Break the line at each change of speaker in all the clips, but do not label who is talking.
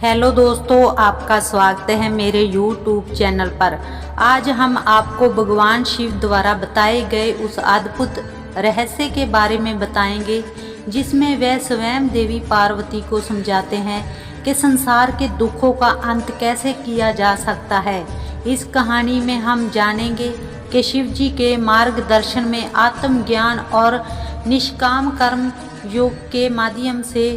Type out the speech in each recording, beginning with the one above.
Hello दोस्तों, आपका स्वागत है मेरे YouTube चैनल पर। आज हम आपको भगवान शिव द्वारा बताए गए उस अद्भुत रहस्य के बारे में बताएंगे जिसमें वह स्वयं देवी पार्वती को समझाते हैं कि संसार के दुखों का अंत कैसे किया जा सकता है। इस कहानी में हम जानेंगे कि शिव जी के मार्गदर्शन में आत्मज्ञान और निष्काम कर्म योग के माध्यम से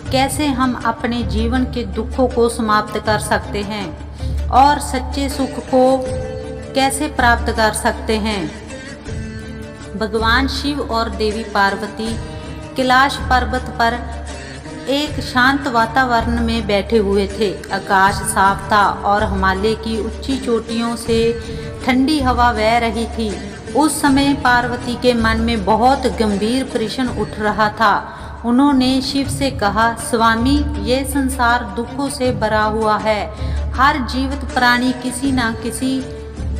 कैसे हम अपने जीवन के दुखों को समाप्त कर सकते हैं और सच्चे सुख को कैसे प्राप्त कर सकते हैं। भगवान शिव और देवी पार्वती कैलाश पर्वत पर एक शांत वातावरण में बैठे हुए थे। आकाश साफ था और हिमालय की ऊंची चोटियों से ठंडी हवा बह रही थी। उस समय पार्वती के मन में बहुत गंभीर प्रश्न उठ रहा था। उन्होंने शिव से कहा, स्वामी, ये संसार दुखों से भरा हुआ है। हर जीवित प्राणी किसी न किसी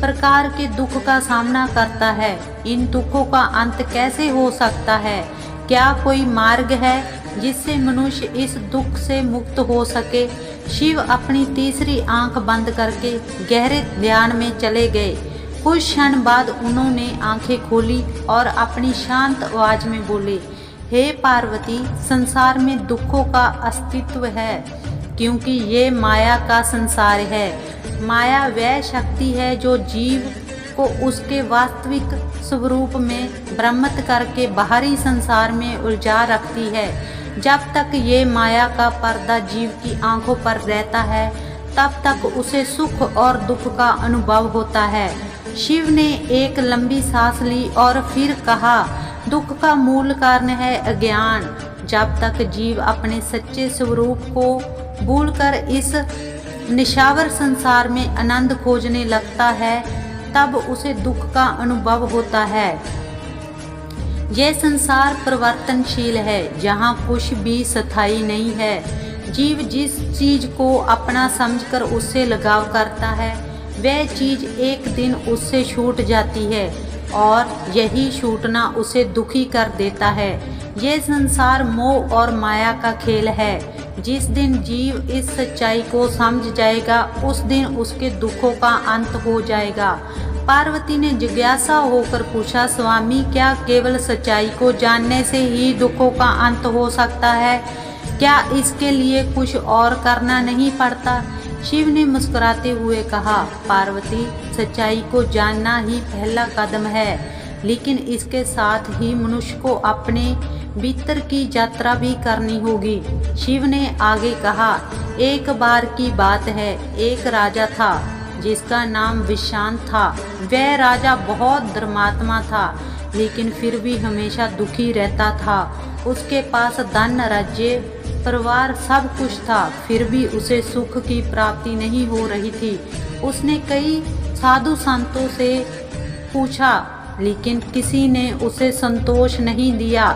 प्रकार के दुख का सामना करता है। इन दुखों का अंत कैसे हो सकता है? क्या कोई मार्ग है जिससे मनुष्य इस दुख से मुक्त हो सके? शिव अपनी तीसरी आंख बंद करके गहरे ध्यान में चले गए। कुछ क्षण बाद उन्होंने आंखें खोली और अपनी शांत आवाज में बोले, हे पार्वती, संसार में दुखों का अस्तित्व है क्योंकि ये माया का संसार है। माया वह शक्ति है जो जीव को उसके वास्तविक स्वरूप में भ्रमित करके बाहरी संसार में उलझा रखती है। जब तक ये माया का पर्दा जीव की आंखों पर रहता है तब तक उसे सुख और दुख का अनुभव होता है। शिव ने एक लंबी सांस ली और फिर कहा, दुख का मूल कारण है अज्ञान। जब तक जीव अपने सच्चे स्वरूप को भूलकर इस निशावर संसार में आनंद खोजने लगता है तब उसे दुख का अनुभव होता है। यह संसार परिवर्तनशील है, जहाँ कुछ भी स्थायी नहीं है। जीव जिस चीज को अपना समझकर उससे लगाव करता है वह चीज एक दिन उससे छूट जाती है और यही छूटना उसे दुखी कर देता है। यह संसार मोह और माया का खेल है। जिस दिन जीव इस सच्चाई को समझ जाएगा उस दिन उसके दुखों का अंत हो जाएगा। पार्वती ने जिज्ञासा होकर पूछा, स्वामी, क्या केवल सच्चाई को जानने से ही दुखों का अंत हो सकता है? क्या इसके लिए कुछ और करना नहीं पड़ता? शिव ने मुस्कुराते हुए कहा, पार्वती, सच्चाई को जानना ही पहला कदम है, लेकिन इसके साथ ही मनुष्य को अपने भीतर की यात्रा भी करनी होगी। शिव ने आगे कहा, एक बार की बात है, एक राजा था जिसका नाम विशांत था। वह राजा बहुत धर्मात्मा था लेकिन फिर भी हमेशा दुखी रहता था। उसके पास धन, राज्य, परिवार सब कुछ था, फिर भी उसे सुख की प्राप्ति नहीं हो रही थी। उसने कई साधु संतों से पूछा लेकिन किसी ने उसे संतोष नहीं दिया।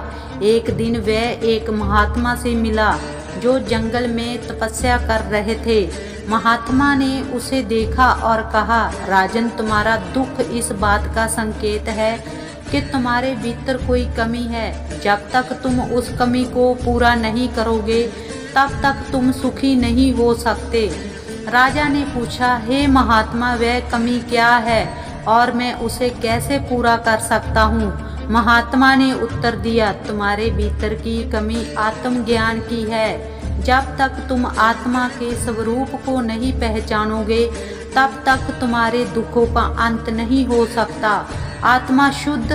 एक दिन वह एक महात्मा से मिला जो जंगल में तपस्या कर रहे थे। महात्मा ने उसे देखा और कहा, राजन, तुम्हारा दुख इस बात का संकेत है कि तुम्हारे भीतर कोई कमी है। जब तक तुम उस कमी को पूरा नहीं करोगे तब तक तुम सुखी नहीं हो सकते। राजा ने पूछा, हे महात्मा, वह कमी क्या है और मैं उसे कैसे पूरा कर सकता हूँ? महात्मा ने उत्तर दिया, तुम्हारे भीतर की कमी आत्मज्ञान की है। जब तक तुम आत्मा के स्वरूप को नहीं पहचानोगे तब तक तुम्हारे दुखों का अंत नहीं हो सकता। आत्मा शुद्ध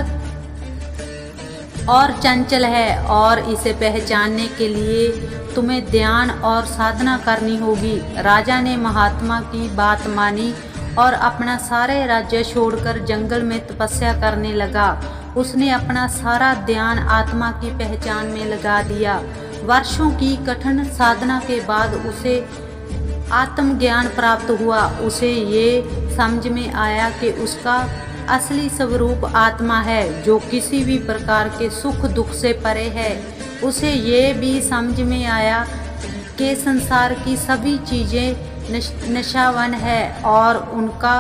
और चंचल है और इसे पहचानने के लिए तुम्हें ध्यान और साधना करनी होगी। राजा ने महात्मा की बात मानी और अपना सारे राज्य छोड़कर जंगल में तपस्या करने लगा। उसने अपना सारा ध्यान आत्मा की पहचान में लगा दिया। वर्षों की कठिन साधना के बाद उसे आत्मज्ञान प्राप्त हुआ। उसे ये समझ में आया कि उसका असली स्वरूप आत्मा है जो किसी भी प्रकार के सुख दुख से परे है। उसे ये भी समझ में आया कि संसार की सभी चीज़ें नशावन है और उनका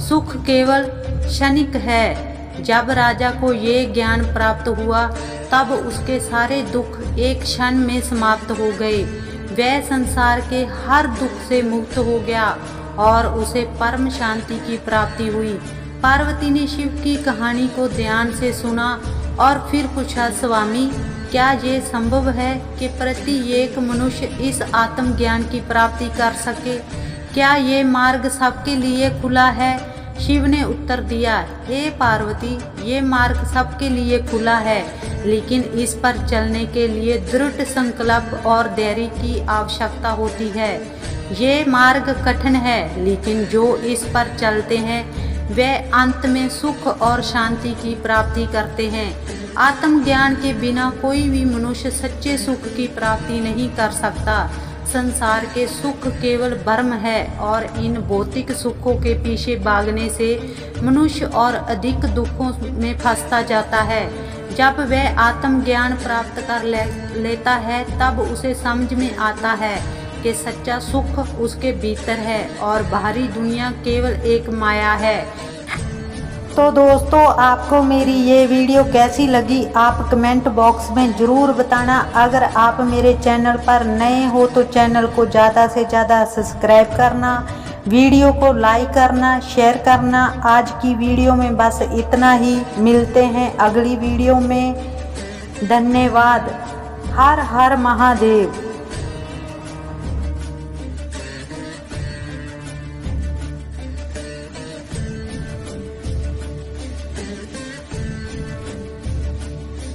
सुख केवल क्षणिक है। जब राजा को ये ज्ञान प्राप्त हुआ तब उसके सारे दुख एक क्षण में समाप्त हो गए। वह संसार के हर दुख से मुक्त हो गया और उसे परम शांति की प्राप्ति हुई। पार्वती ने शिव की कहानी को ध्यान से सुना और फिर पूछा, स्वामी क्या ये संभव है कि प्रत्येक मनुष्य इस आत्मज्ञान की प्राप्ति कर सके? क्या ये मार्ग सबके लिए खुला है? शिव ने उत्तर दिया, हे पार्वती, ये मार्ग सबके लिए खुला है, लेकिन इस पर चलने के लिए दृढ़ संकल्प और धैर्य की आवश्यकता होती है। ये मार्ग कठिन है, लेकिन जो इस पर चलते हैं वे अंत में सुख और शांति की प्राप्ति करते हैं। आत्मज्ञान के बिना कोई भी मनुष्य सच्चे सुख की प्राप्ति नहीं कर सकता। संसार के सुख केवल भ्रम है और इन भौतिक सुखों के पीछे भागने से मनुष्य और अधिक दुखों में फंसता जाता है। जब वह आत्मज्ञान प्राप्त कर लेता है तब उसे समझ में आता है कि सच्चा सुख उसके भीतर है और बाहरी दुनिया केवल एक माया है। तो दोस्तों, आपको मेरी ये वीडियो कैसी लगी आप कमेंट बॉक्स में ज़रूर बताना। अगर आप मेरे चैनल पर नए हो तो चैनल को ज़्यादा से ज़्यादा सब्सक्राइब करना, वीडियो को लाइक करना, शेयर करना। आज की वीडियो में बस इतना ही, मिलते हैं अगली वीडियो में। धन्यवाद। हर हर महादेव।